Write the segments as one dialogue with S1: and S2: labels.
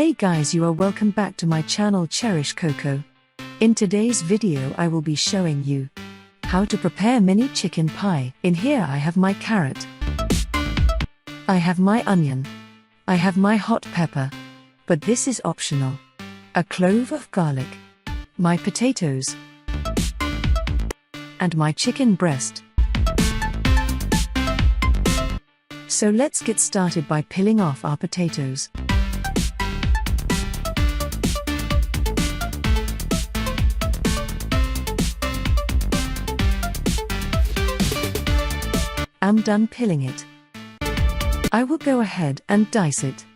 S1: Hey guys, you are welcome back to my channel Cherish Coco. In today's video I will be showing you how to prepare mini chicken pie. In here I have my carrot, I have my onion, I have my hot pepper, but this is optional, a clove of garlic, my potatoes, and my chicken breast. So let's get started by peeling off our potatoes. I'm done peeling it. I will go ahead and dice it.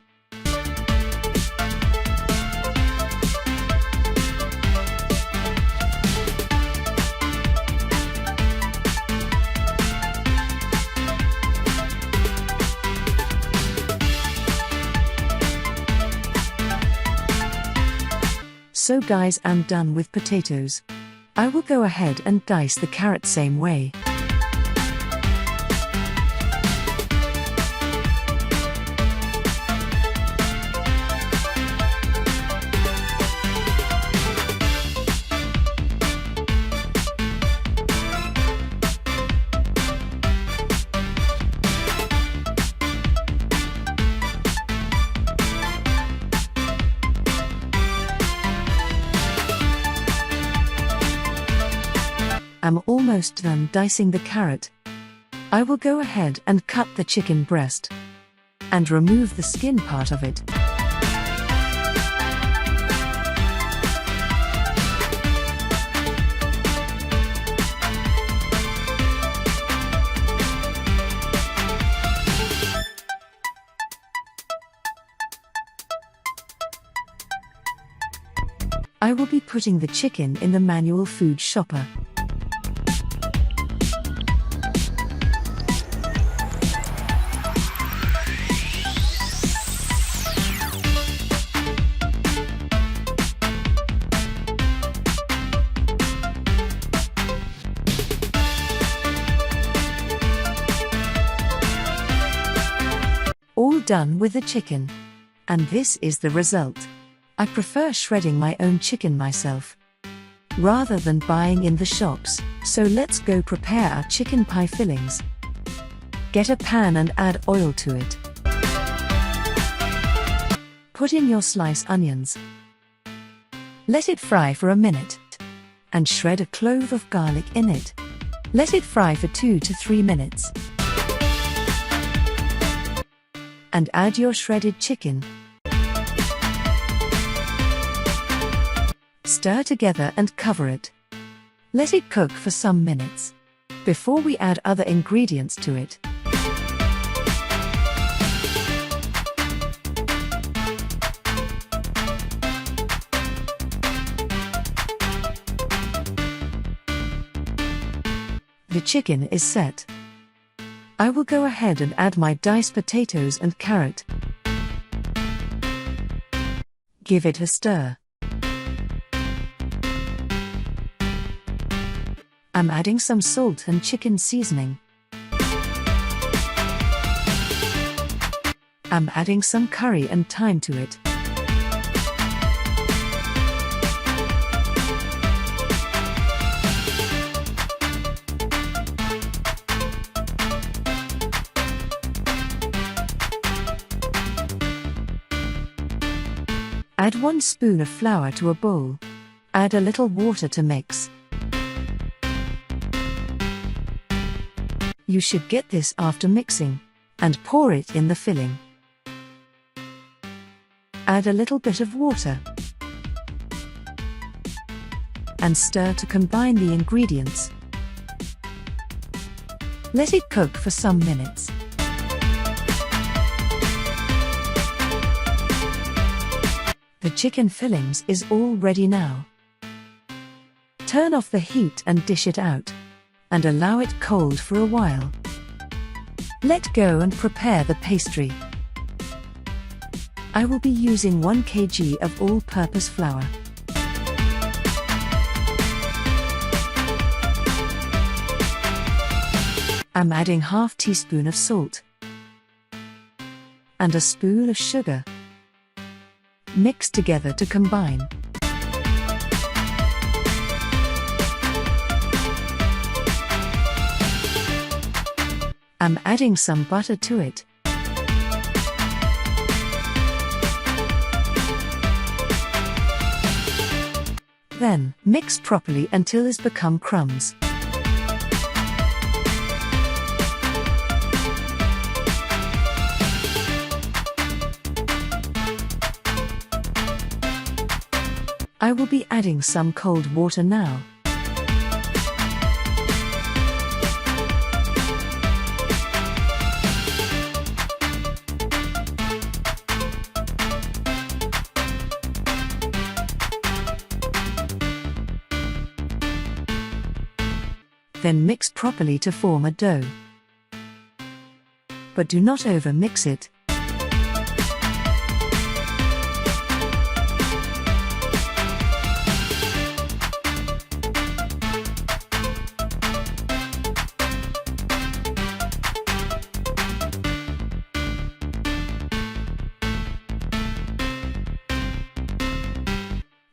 S1: So guys, I'm done with potatoes. I will go ahead and dice the carrot same way. I'm almost done dicing the carrot. I will go ahead and cut the chicken breast and remove the skin part of it. I will be putting the chicken in the manual food chopper. All done with the chicken. And this is the result. I prefer shredding my own chicken myself, rather than buying in the shops. So let's go prepare our chicken pie fillings. Get a pan and add oil to it. Put in your sliced onions. Let it fry for a minute. And shred a clove of garlic in it. Let it fry for 2 to 3 minutes. And add your shredded chicken. Stir together and cover it. Let it cook for some minutes before we add other ingredients to it. The chicken is set. I will go ahead and add my diced potatoes and carrot. Give it a stir. I'm adding some salt and chicken seasoning. I'm adding some curry and thyme to it. Add 1 spoon of flour to a bowl. Add a little water to mix. You should get this after mixing, and pour it in the filling. Add a little bit of water, and stir to combine the ingredients. Let it cook for some minutes. The chicken fillings is all ready now. Turn off the heat and dish it out, and allow it cold for a while. Let go and prepare the pastry. I will be using 1 kg of all-purpose flour. I'm adding ½ teaspoon of salt and a spoon of sugar. mix together to combine. I'm adding some butter to it. Then, mix properly until it's become crumbs. I will be adding some cold water now. Then mix properly to form a dough. But do not over-mix it.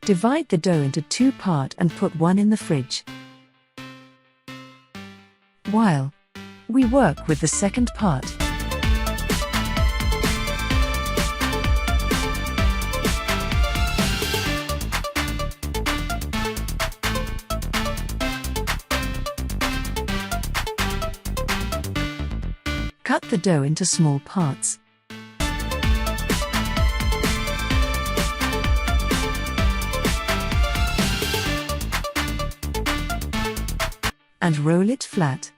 S1: Divide the dough into 2 parts and put one in the fridge. While we work with the second part, cut the dough into small parts. And roll it flat.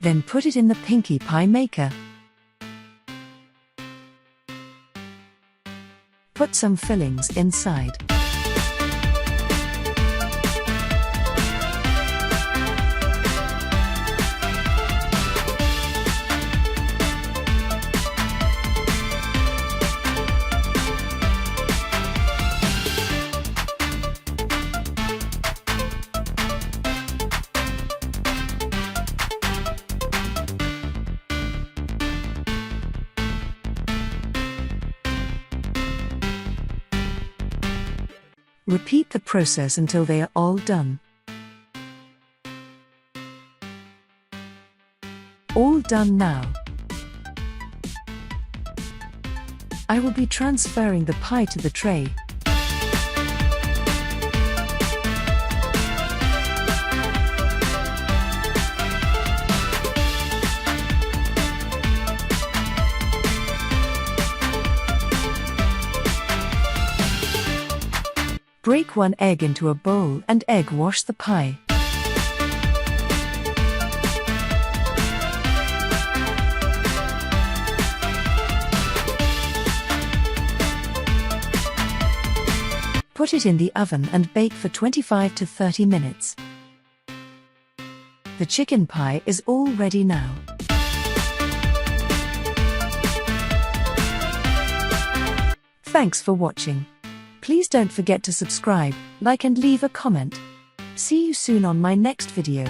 S1: Then put it in the Pinkie Pie maker. Put some fillings inside. Repeat the process until they are all done. All done now. I will be transferring the pie to the tray. Break 1 egg into a bowl and egg wash the pie. Put it in the oven and bake for 25 to 30 minutes. The chicken pie is all ready now. Thanks for watching. Please don't forget to subscribe, like and leave a comment. See you soon on my next video.